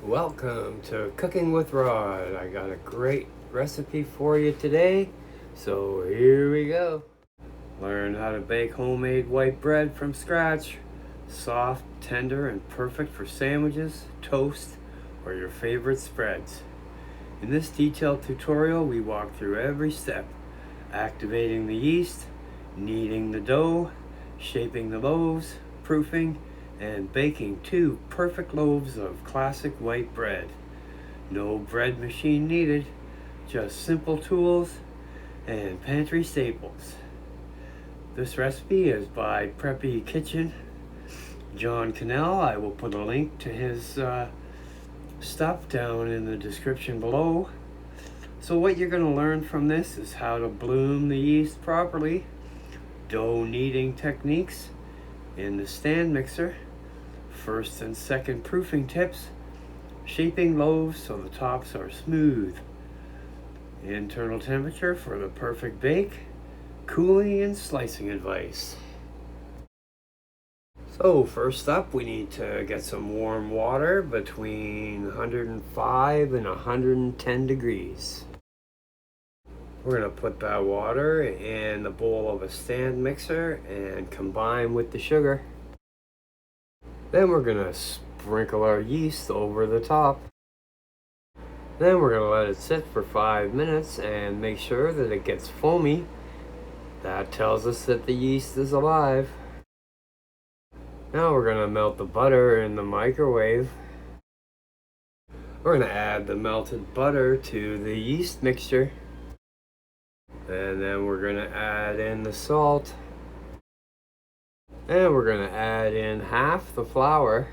Welcome to Cooking with Rod. I got a great recipe for you today, so here we go. Learn how to bake homemade white bread from scratch. Soft, tender, and perfect for sandwiches, toast, or your favorite spreads. In this detailed tutorial, we walk through every step: activating the yeast, kneading the dough, shaping the loaves, proofing, and baking 2 perfect loaves of classic white bread. No bread machine needed, just simple tools and pantry staples. This recipe is by Preppy Kitchen, John Cannell. I will put a link to his stuff down in the description below. So what you're going to learn from this is how to bloom the yeast properly, dough kneading techniques in the stand mixer, first and second proofing tips, shaping loaves so the tops are smooth, internal temperature for the perfect bake, cooling and slicing advice. So first up, we need to get some warm water between 105 and 110 degrees. We're going to put that water in the bowl of a stand mixer and combine with the sugar. Then we're going to sprinkle our yeast over the top. Then we're going to let it sit for 5 minutes and make sure that it gets foamy. That tells us that the yeast is alive. Now we're going to melt the butter in the microwave. We're going to add the melted butter to the yeast mixture. And then we're going to add in the salt. And we're going to add in half the flour.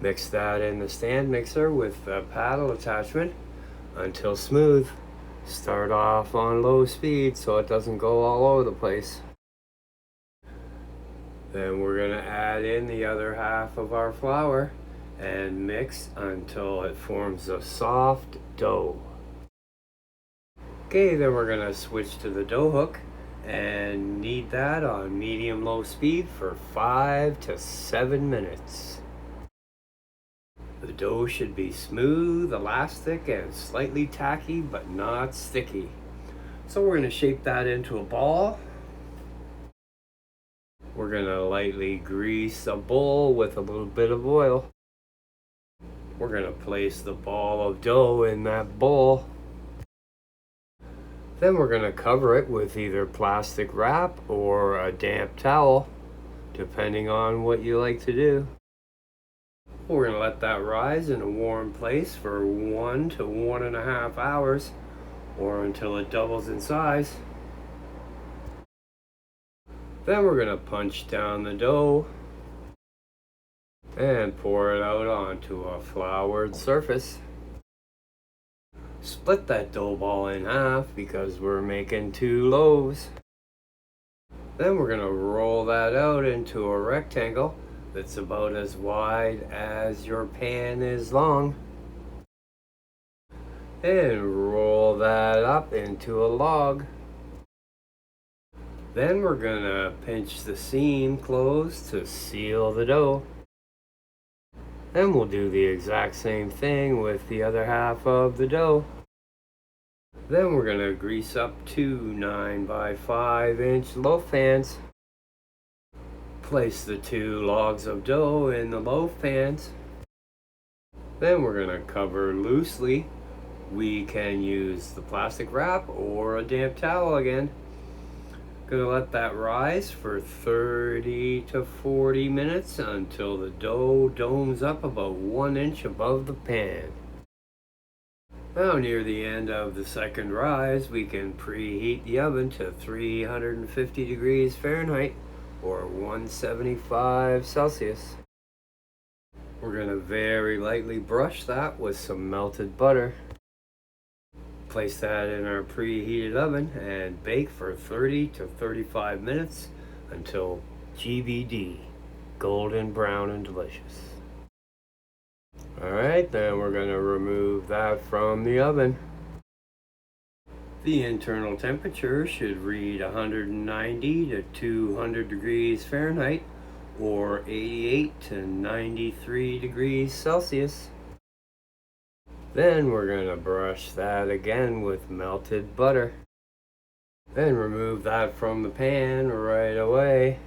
Mix that in the stand mixer with the paddle attachment until smooth. Start off on low speed so it doesn't go all over the place. Then we're going to add in the other half of our flour and mix until it forms a soft dough. Okay, then we're going to switch to the dough hook and knead that on medium-low speed for 5 to 7 minutes. The dough should be smooth, elastic, and slightly tacky, but not sticky. So we're going to shape that into a ball. We're going to lightly grease a bowl with a little bit of oil. We're going to place the ball of dough in that bowl. Then we're going to cover it with either plastic wrap or a damp towel, depending on what you like to do. We're going to let that rise in a warm place for 1 to 1.5 hours, or until it doubles in size. Then we're going to punch down the dough and pour it out onto a floured surface. Split that dough ball in half because we're making 2 loaves. Then we're going to roll that out into a rectangle that's about as wide as your pan is long. And roll that up into a log. Then we're going to pinch the seam closed to seal the dough. Then we'll do the exact same thing with the other half of the dough. Then we're going to grease up 2 9x5-inch loaf pans. Place the 2 logs of dough in the loaf pans. Then we're going to cover loosely. We can use the plastic wrap or a damp towel again. Going to let that rise for 30 to 40 minutes until the dough domes up about 1 inch above the pan. Now near the end of the second rise, we can preheat the oven to 350 degrees Fahrenheit or 175 Celsius. We're going to very lightly brush that with some melted butter. Place that in our preheated oven and bake for 30 to 35 minutes until GBD, golden brown and delicious. Alright, then we're going to remove that from the oven. The internal temperature should read 190 to 200 degrees Fahrenheit or 88 to 93 degrees Celsius. Then we're gonna brush that again with melted butter. Then remove that from the pan right away.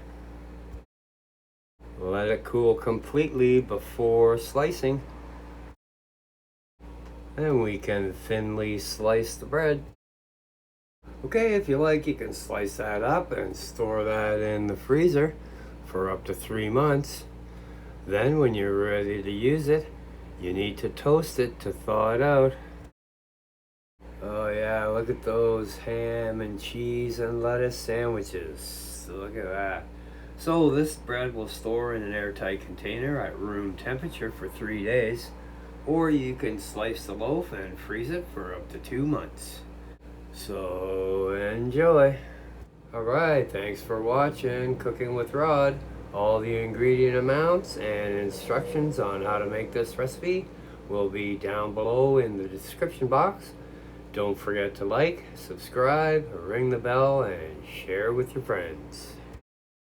Let it cool completely before slicing. Then we can thinly slice the bread. Okay, if you like, you can slice that up and store that in the freezer for up to 3 months. Then when you're ready to use it, you need to toast it to thaw it out. Oh yeah, look at those ham and cheese and lettuce sandwiches. Look at that. So this bread will store in an airtight container at room temperature for 3 days, or you can slice the loaf and freeze it for up to 2 months. So enjoy. Alright, thanks for watching Cooking with Rod. All the ingredient amounts and instructions on how to make this recipe will be down below in the description box. Don't forget to like, subscribe, ring the bell, and share with your friends.